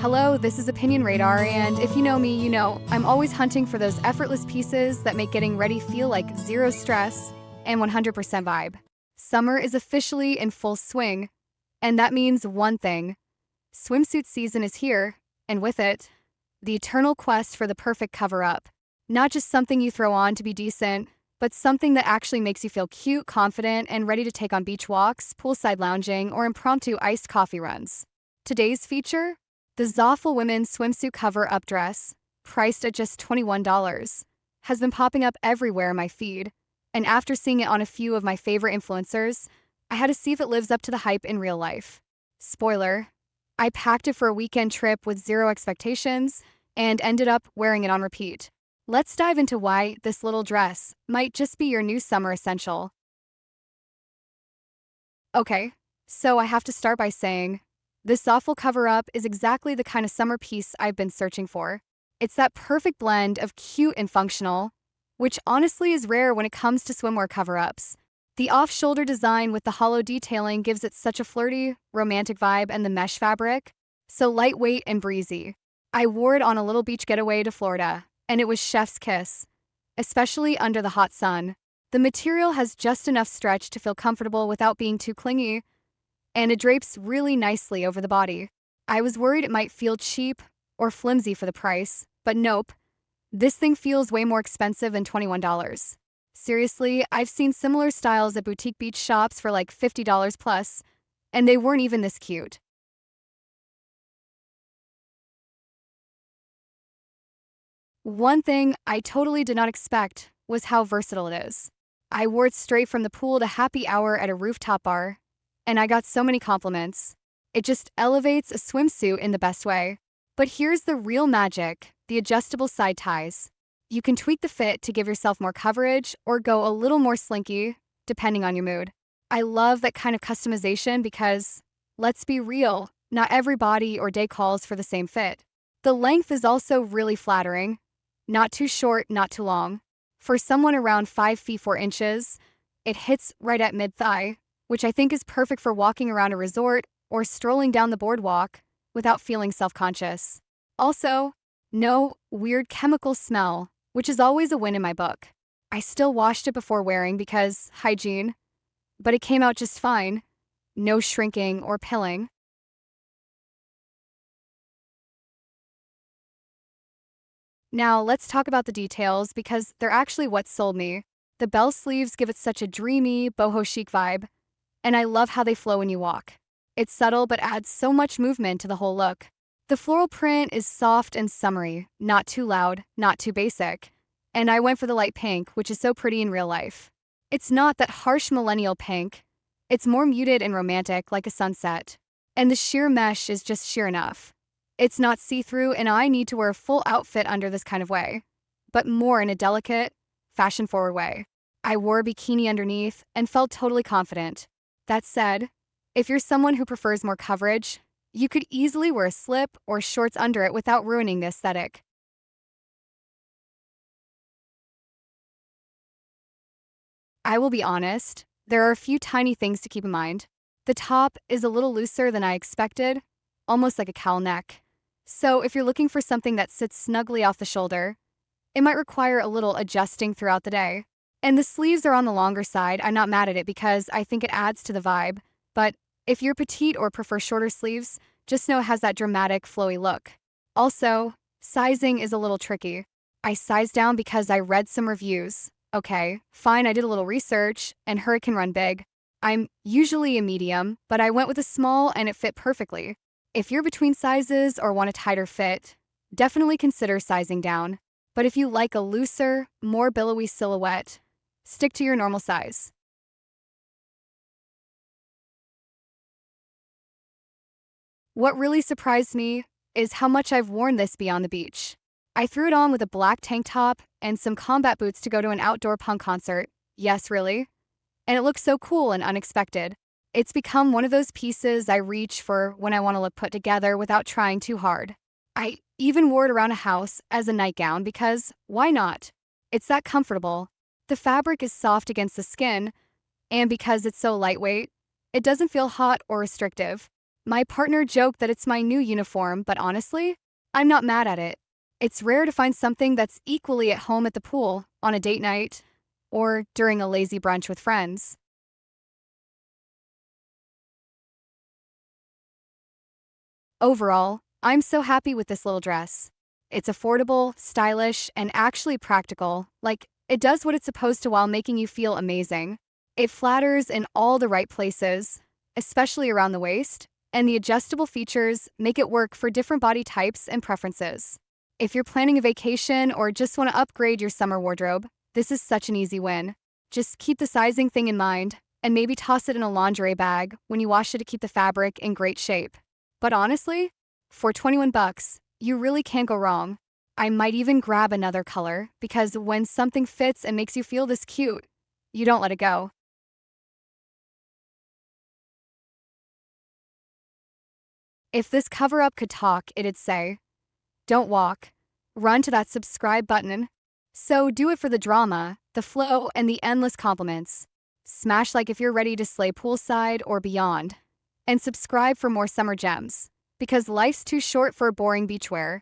Hello, this is Opinion Radar, and if you know me, you know I'm always hunting for those effortless pieces that make getting ready feel like zero stress and 100% vibe. Summer is officially in full swing, and that means one thing. Swimsuit season is here, and with it, the eternal quest for the perfect cover-up. Not just something you throw on to be decent, but something that actually makes you feel cute, confident, and ready to take on beach walks, poolside lounging, or impromptu iced coffee runs. Today's feature? The ZAFUL women's swimsuit cover-up dress, priced at just $21, has been popping up everywhere in my feed, and after seeing it on a few of my favorite influencers, I had to see if it lives up to the hype in real life. Spoiler, I packed it for a weekend trip with zero expectations and ended up wearing it on repeat. Let's dive into why this little dress might just be your new summer essential. Okay, so I have to start by saying, this ZAFUL cover-up is exactly the kind of summer piece I've been searching for. It's that perfect blend of cute and functional, which honestly is rare when it comes to swimwear cover-ups. The off-shoulder design with the hollow detailing gives it such a flirty, romantic vibe, and the mesh fabric, so lightweight and breezy. I wore it on a little beach getaway to Florida, and it was chef's kiss, especially under the hot sun. The material has just enough stretch to feel comfortable without being too clingy, and it drapes really nicely over the body. I was worried it might feel cheap or flimsy for the price, but nope. This thing feels way more expensive than $21. Seriously, I've seen similar styles at boutique beach shops for like $50 plus, and they weren't even this cute. One thing I totally did not expect was how versatile it is. I wore it straight from the pool to happy hour at a rooftop bar, and I got so many compliments. It just elevates a swimsuit in the best way. But here's the real magic, the adjustable side ties. You can tweak the fit to give yourself more coverage or go a little more slinky, depending on your mood. I love that kind of customization because, let's be real, not every body or day calls for the same fit. The length is also really flattering. Not too short, not too long. For someone around 5 feet 4 inches, it hits right at mid-thigh, which I think is perfect for walking around a resort or strolling down the boardwalk without feeling self-conscious. Also, no weird chemical smell, which is always a win in my book. I still washed it before wearing because hygiene, but it came out just fine. No shrinking or pilling. Now, let's talk about the details because they're actually what sold me. The bell sleeves give it such a dreamy, boho chic vibe, and I love how they flow when you walk. It's subtle but adds so much movement to the whole look. The floral print is soft and summery, not too loud, not too basic. And I went for the light pink, which is so pretty in real life. It's not that harsh millennial pink. It's more muted and romantic, like a sunset. And the sheer mesh is just sheer enough. It's not see-through, and I need to wear a full outfit under this kind of way, but more in a delicate, fashion-forward way. I wore a bikini underneath and felt totally confident. That said, if you're someone who prefers more coverage, you could easily wear a slip or shorts under it without ruining the aesthetic. I will be honest, there are a few tiny things to keep in mind. The top is a little looser than I expected, almost like a cowl neck. So if you're looking for something that sits snugly off the shoulder, it might require a little adjusting throughout the day. And the sleeves are on the longer side. I'm not mad at it because I think it adds to the vibe. But if you're petite or prefer shorter sleeves, just know it has that dramatic, flowy look. Also, sizing is a little tricky. I sized down because I read some reviews. Okay, fine, I did a little research, and heard it can run big. I'm usually a medium, but I went with a small and it fit perfectly. If you're between sizes or want a tighter fit, definitely consider sizing down. But if you like a looser, more billowy silhouette, stick to your normal size. What really surprised me is how much I've worn this beyond the beach. I threw it on with a black tank top and some combat boots to go to an outdoor punk concert. Yes, really? And it looks so cool and unexpected. It's become one of those pieces I reach for when I want to look put together without trying too hard. I even wore it around a house as a nightgown because why not? It's that comfortable. The fabric is soft against the skin, and because it's so lightweight, it doesn't feel hot or restrictive. My partner joked that it's my new uniform, but honestly, I'm not mad at it. It's rare to find something that's equally at home at the pool, on a date night, or during a lazy brunch with friends. Overall, I'm so happy with this little dress. It's affordable, stylish, and actually practical. Like, it does what it's supposed to while making you feel amazing. It flatters in all the right places, especially around the waist, and the adjustable features make it work for different body types and preferences. If you're planning a vacation or just want to upgrade your summer wardrobe, this is such an easy win. Just keep the sizing thing in mind, and maybe toss it in a lingerie bag when you wash it to keep the fabric in great shape. But honestly, for 21 bucks, you really can't go wrong. I might even grab another color because when something fits and makes you feel this cute, you don't let it go. If this cover up could talk, it'd say, "Don't walk. Run to that subscribe button." So do it for the drama, the flow, and the endless compliments. Smash like if you're ready to slay poolside or beyond. And subscribe for more summer gems. Because life's too short for boring beachwear.